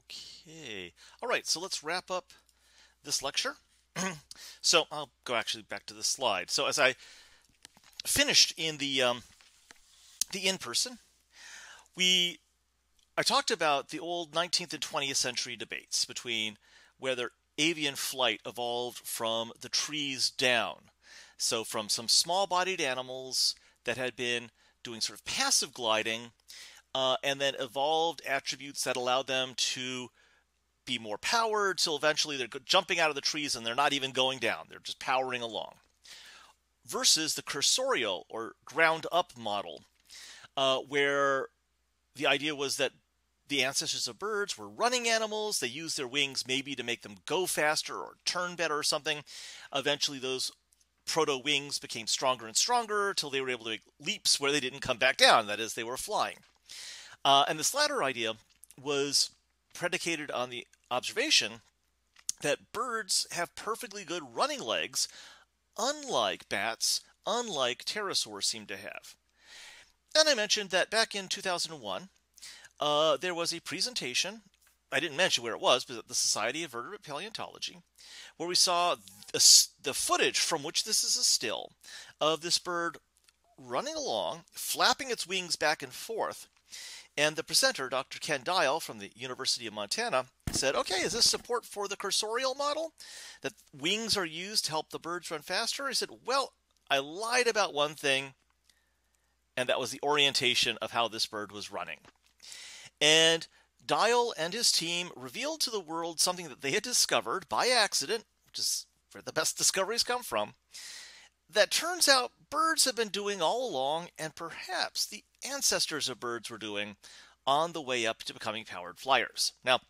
Okay. All right, so let's wrap up this lecture. So I'll go actually back to the slide. So as I finished in the in-person, we I talked about the old 19th and 20th century debates between whether avian flight evolved from the trees down. So from some small-bodied animals that had been doing sort of passive gliding, and then evolved attributes that allowed them to be more powered till eventually they're jumping out of the trees and they're not even going down. They're just powering along. Versus the cursorial or ground up model, where the idea was that the ancestors of birds were running animals. They used their wings maybe to make them go faster or turn better or something. Eventually those proto wings became stronger and stronger till they were able to make leaps where they didn't come back down. That is, they were flying. And this latter idea was predicated on the observation that birds have perfectly good running legs, unlike bats, unlike pterosaurs seem to have. And I mentioned that back in 2001, there was a presentation, I didn't mention where it was, but at the Society of Vertebrate Paleontology, where we saw the footage from which this is a still of this bird running along, flapping its wings back and forth. And the presenter, Dr. Ken Dial from the University of Montana, said, okay, is this support for the cursorial model? That wings are used to help the birds run faster? He said, well, I lied about one thing, and that was the orientation of how this bird was running. And Dial and his team revealed to the world something that they had discovered by accident, which is where the best discoveries come from, that turns out birds have been doing all along, and perhaps the ancestors of birds were doing on the way up to becoming powered flyers. Now,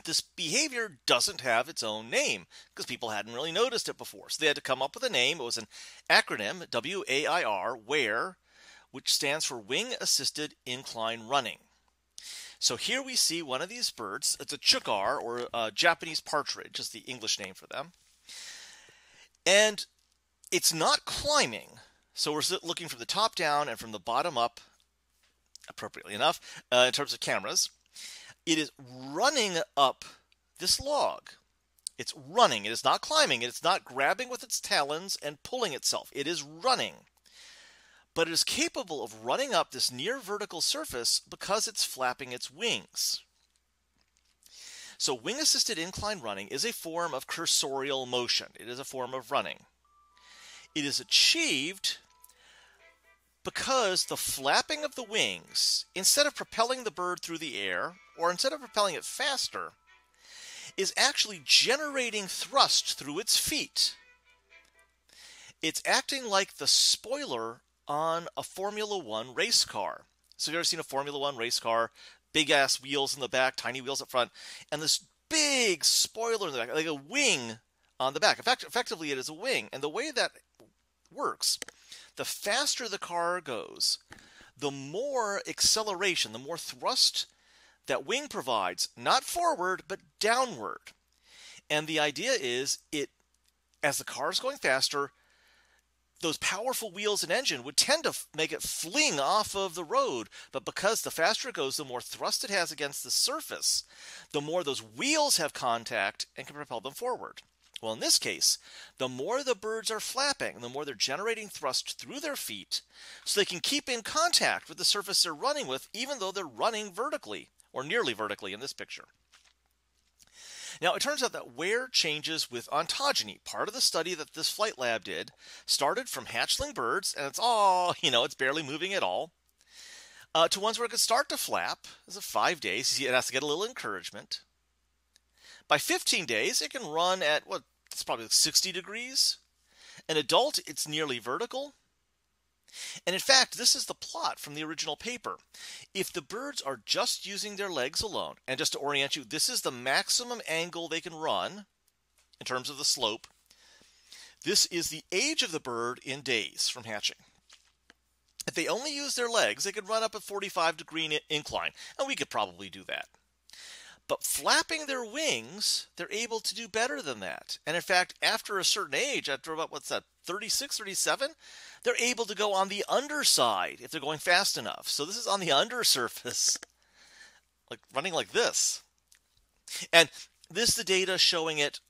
this behavior doesn't have its own name because people hadn't really noticed it before. So they had to come up with a name. It was an acronym, WAIR, WAIR, which stands for Wing-Assisted Incline Running. So here we see one of these birds. It's a chukar, or a Japanese partridge is the English name for them. And it's not climbing. So we're looking from the top down and from the bottom up, appropriately enough, in terms of cameras. It is running up this log. It's running. It is not climbing. It is not grabbing with its talons and pulling itself. It is running. But it is capable of running up this near vertical surface because it's flapping its wings. So wing-assisted incline running is a form of cursorial motion. It is a form of running. It is achieved because the flapping of the wings, instead of propelling the bird through the air, or instead of propelling it faster, is actually generating thrust through its feet. It's acting like the spoiler on a Formula One race car. So have you ever seen a Formula One race car? Big ass wheels in the back, tiny wheels up front, and this big spoiler in the back, like a wing on the back. In fact, effectively it is a wing. And the way that works, the faster the car goes, the more acceleration, the more thrust that wing provides, not forward, but downward. And the idea is, as the car is going faster, those powerful wheels and engine would tend to make it fling off of the road. But because the faster it goes, the more thrust it has against the surface, the more those wheels have contact and can propel them forward. Well, in this case, the more the birds are flapping, the more they're generating thrust through their feet so they can keep in contact with the surface they're running with, even though they're running vertically, or nearly vertically in this picture. Now, it turns out that WAIR changes with ontogeny. Part of the study that this flight lab did started from hatchling birds, and it's barely moving at all, to ones where it could start to flap. This is 5 days. It has to get a little encouragement. By 15 days, it can run at, it's probably 60 degrees. An adult, it's nearly vertical. And in fact, this is the plot from the original paper. If the birds are just using their legs alone, and just to orient you, this is the maximum angle they can run in terms of the slope. This is the age of the bird in days from hatching. If they only use their legs, they could run up a 45-degree incline, and we could probably do that. But flapping their wings, they're able to do better than that. And in fact, after a certain age, after about, 36, 37, they're able to go on the underside if they're going fast enough. So this is on the undersurface, like running like this. And this is the data showing it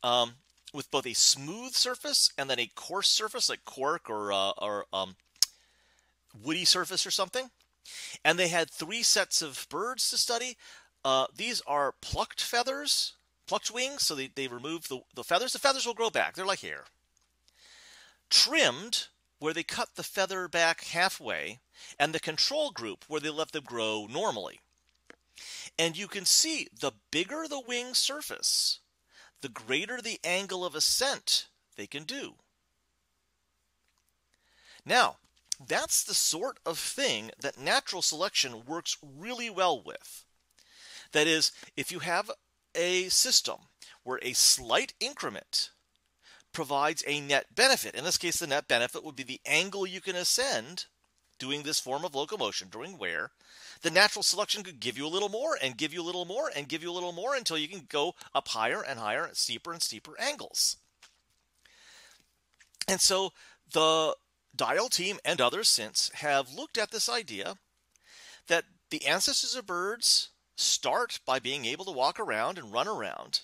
with both a smooth surface and then a coarse surface like cork or woody surface or something. And they had 3 sets of birds to study. These are plucked feathers, plucked wings, so they remove the feathers. The feathers will grow back. They're like hair. Trimmed, where they cut the feather back halfway, and the control group, where they let them grow normally. And you can see the bigger the wing surface, the greater the angle of ascent they can do. Now, that's the sort of thing that natural selection works really well with. That is, if you have a system where a slight increment provides a net benefit, in this case the net benefit would be the angle you can ascend doing this form of locomotion during WAIR, the natural selection could give you a little more and give you a little more and give you a little more until you can go up higher and higher and steeper angles. And so the Dial team and others since have looked at this idea that the ancestors of birds start by being able to walk around and run around,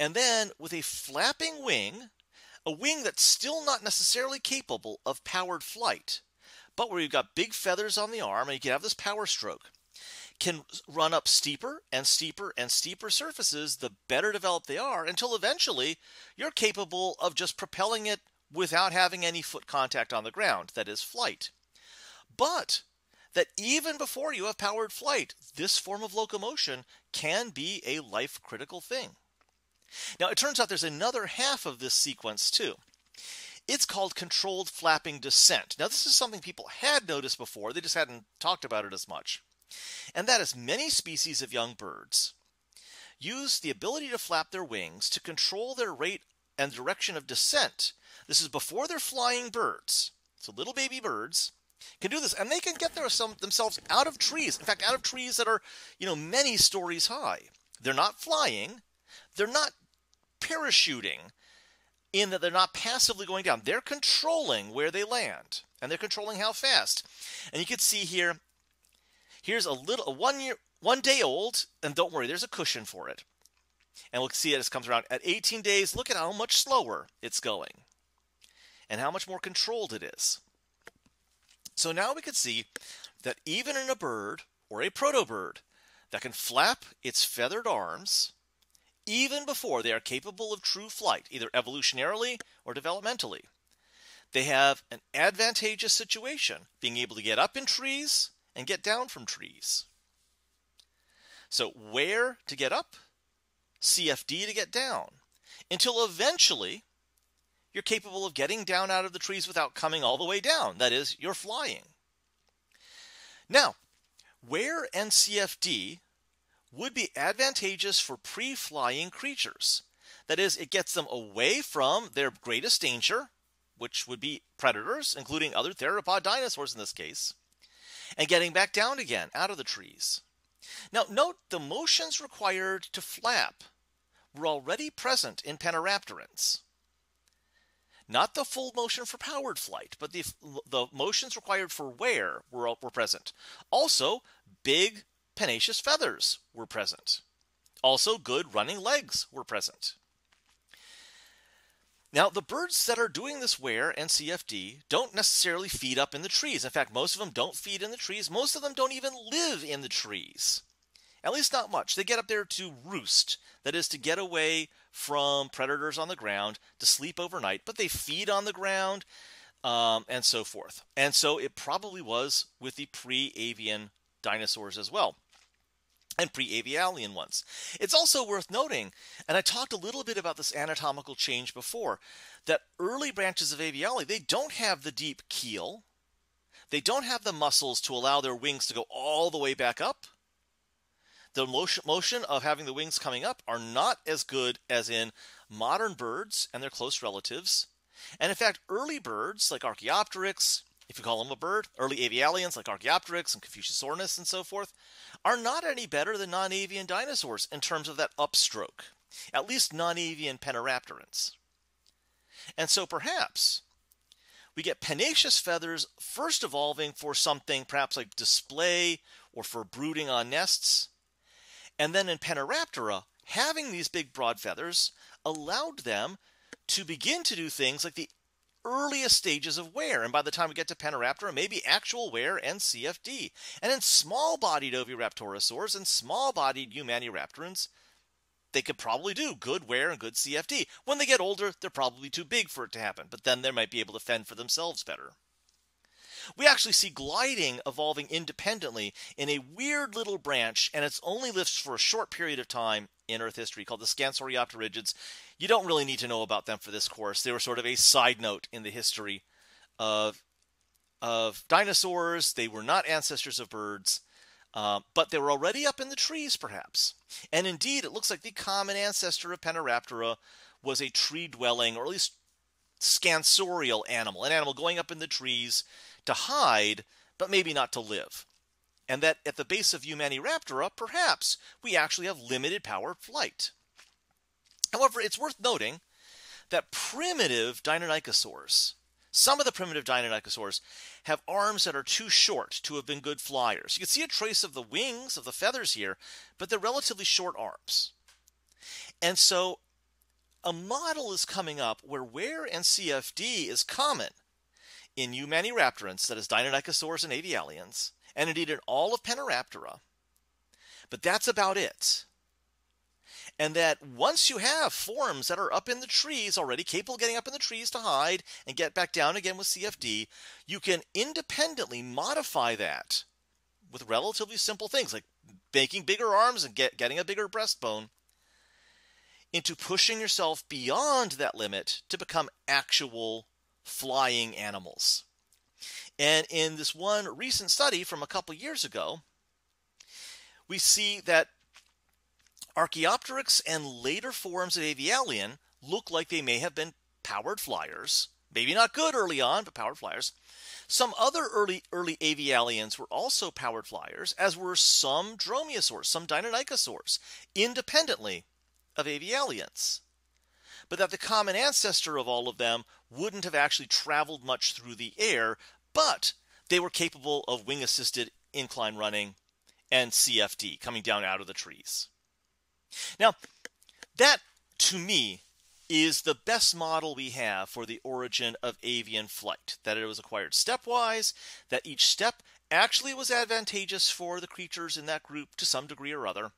and then with a flapping wing, a wing that's still not necessarily capable of powered flight, but where you've got big feathers on the arm and you can have this power stroke, can run up steeper and steeper and steeper surfaces the better developed they are, until eventually you're capable of just propelling it without having any foot contact on the ground, that is flight. But that even before you have powered flight, this form of locomotion can be a life-critical thing. Now, it turns out there's another half of this sequence too. It's called controlled flapping descent. Now, this is something people had noticed before, they just hadn't talked about it as much. And that is, many species of young birds use the ability to flap their wings to control their rate and direction of descent. This is before they're flying birds. So little baby birds can do this, and they can get themselves out of trees. In fact, out of trees that are, many stories high. They're not flying. They're not parachuting, in that they're not passively going down. They're controlling where they land, and they're controlling how fast. And you can see here, here's a 1 day old, and don't worry, there's a cushion for it. And we'll see it as it comes around. At 18 days, look at how much slower it's going and how much more controlled it is. So now we can see that even in a bird or a protobird that can flap its feathered arms, even before they are capable of true flight, either evolutionarily or developmentally, they have an advantageous situation, being able to get up in trees and get down from trees. So WAIR to get up, CFD to get down, until eventually you're capable of getting down out of the trees without coming all the way down. That is, you're flying. Now, WAIR and CFD would be advantageous for pre-flying creatures. That is, it gets them away from their greatest danger, which would be predators, including other theropod dinosaurs in this case, and getting back down again out of the trees. Now, note the motions required to flap were already present in Panaraptorans. Not the full motion for powered flight, but the motions required for WAIR were present. Also, big pennaceous feathers were present. Also, good running legs were present. Now, the birds that are doing this WAIR and CFD don't necessarily feed up in the trees. In fact, most of them don't feed in the trees. Most of them don't even live in the trees. At least not much. They get up there to roost. That is, to get away from predators on the ground, to sleep overnight. But they feed on the ground, and so forth. And so it probably was with the pre-avian dinosaurs as well, and pre-avialian ones. It's also worth noting, and I talked a little bit about this anatomical change before, that early branches of aviali, they don't have the deep keel. They don't have the muscles to allow their wings to go all the way back up. The motion of having the wings coming up are not as good as in modern birds and their close relatives. And in fact, early birds like Archaeopteryx, if you call them a bird, early avialians like Archaeopteryx and Confuciusornis and so forth, are not any better than non-avian dinosaurs in terms of that upstroke, at least non-avian Panaraptorans. And so perhaps we get pennaceous feathers first evolving for something perhaps like display or for brooding on nests, and then in Panaraptora, having these big broad feathers allowed them to begin to do things like the earliest stages of WAIR, and by the time we get to Panaraptora, maybe actual WAIR and CFD. And in small-bodied Oviraptorosaurs and small-bodied Humaniraptorans, they could probably do good WAIR and good CFD. When they get older, they're probably too big for it to happen, but then they might be able to fend for themselves better. We actually see gliding evolving independently in a weird little branch, and it's only lived for a short period of time in Earth history, called the Scansoriopterigids. You don't really need to know about them for this course. They were sort of a side note in the history of dinosaurs. They were not ancestors of birds, but they were already up in the trees, perhaps. And indeed, it looks like the common ancestor of Panaraptora was a tree-dwelling, or at least scansorial animal, an animal going up in the trees to hide, but maybe not to live. And that at the base of Humaniraptora, perhaps we actually have limited power flight. However, it's worth noting that primitive Deinonychosaurs, some of the primitive Deinonychosaurs, have arms that are too short to have been good flyers. You can see a trace of the wings, of the feathers here, but they're relatively short arms. And so a model is coming up where WAIR and CFD is common in Humaniraptorans, that is Deinonychosaurs and Avialians, and indeed in all of Panaraptora. But that's about it. And that once you have forms that are up in the trees already, capable of getting up in the trees to hide and get back down again with CFD, you can independently modify that with relatively simple things like making bigger arms and getting a bigger breastbone into pushing yourself beyond that limit to become actual flying animals. And in this one recent study from a couple years ago, we see that Archaeopteryx and later forms of Avialian look like they may have been powered flyers. Maybe not good early on, but powered flyers. Some other early Avialians were also powered flyers, as were some Dromaeosaurs, some Deinonychosaurs, independently of Avialians. But that the common ancestor of all of them wouldn't have actually traveled much through the air, but they were capable of wing-assisted incline running and CFD, coming down out of the trees. Now, that, to me, is the best model we have for the origin of avian flight, that it was acquired stepwise, that each step actually was advantageous for the creatures in that group to some degree or other,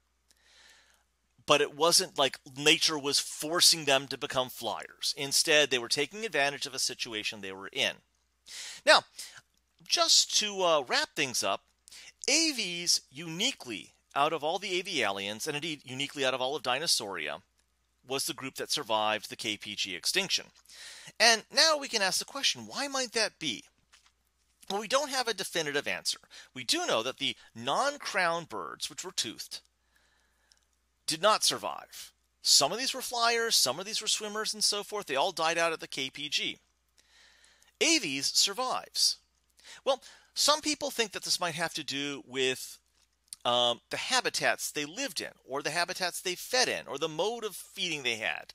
but it wasn't like nature was forcing them to become flyers. Instead, they were taking advantage of a situation they were in. Now, just to wrap things up, Aves uniquely out of all the Avialians, and indeed uniquely out of all of Dinosauria, was the group that survived the KPG extinction. And now we can ask the question, why might that be? Well, we don't have a definitive answer. We do know that the non-crowned birds, which were toothed, did not survive. Some of these were flyers, some of these were swimmers, and so forth. They all died out at the KPG. Aves survives. Well, some people think that this might have to do with the habitats they lived in, or the habitats they fed in, or the mode of feeding they had.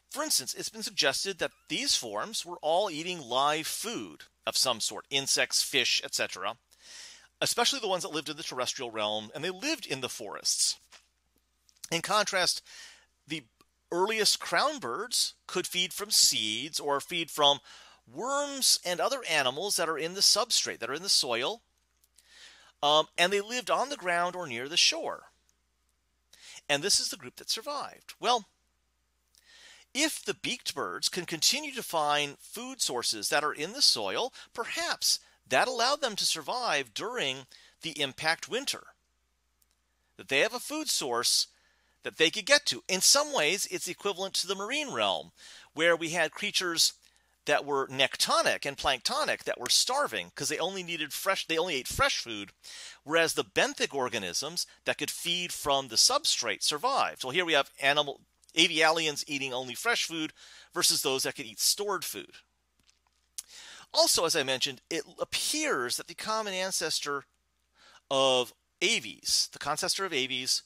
For instance, it's been suggested that these forms were all eating live food of some sort, insects, fish, etc., especially the ones that lived in the terrestrial realm, and they lived in the forests. In contrast, the earliest crown birds could feed from seeds or feed from worms and other animals that are in the substrate, that are in the soil, and they lived on the ground or near the shore. And this is the group that survived. Well, if the beaked birds can continue to find food sources that are in the soil, perhaps that allowed them to survive during the impact winter. That they have a food source that they could get to. In some ways, it's equivalent to the marine realm, where we had creatures that were nectonic and planktonic that were starving because they only ate fresh food, whereas the benthic organisms that could feed from the substrate survived. So here we have Avialians eating only fresh food versus those that could eat stored food. Also, as I mentioned, it appears that the common ancestor of Aves, the ancestor of Aves,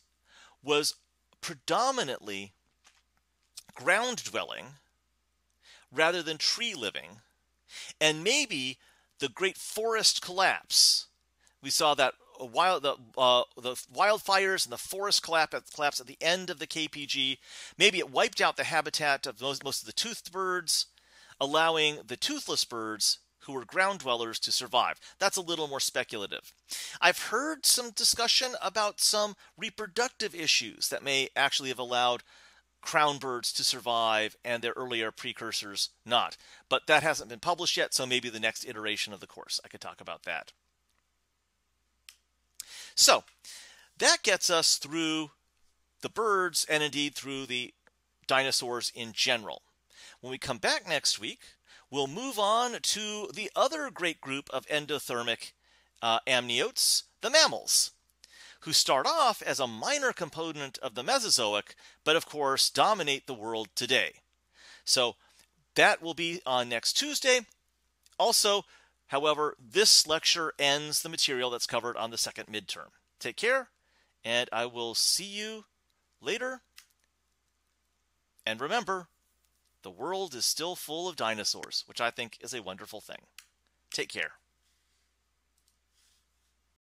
was predominantly ground-dwelling rather than tree-living. And maybe the great forest collapse, we saw that wildfires and the forest collapse at the end of the KPG. Maybe it wiped out the habitat of most of the toothed birds, allowing the toothless birds who were ground dwellers to survive. That's a little more speculative. I've heard some discussion about some reproductive issues that may actually have allowed crown birds to survive and their earlier precursors not. But that hasn't been published yet, so maybe the next iteration of the course I could talk about that. So that gets us through the birds and indeed through the dinosaurs in general. When we come back next week, we'll move on to the other great group of endothermic amniotes, the mammals, who start off as a minor component of the Mesozoic, but of course dominate the world today. So that will be on next Tuesday. Also, however, this lecture ends the material that's covered on the second midterm. Take care, and I will see you later. And remember, the world is still full of dinosaurs, which I think is a wonderful thing. Take care.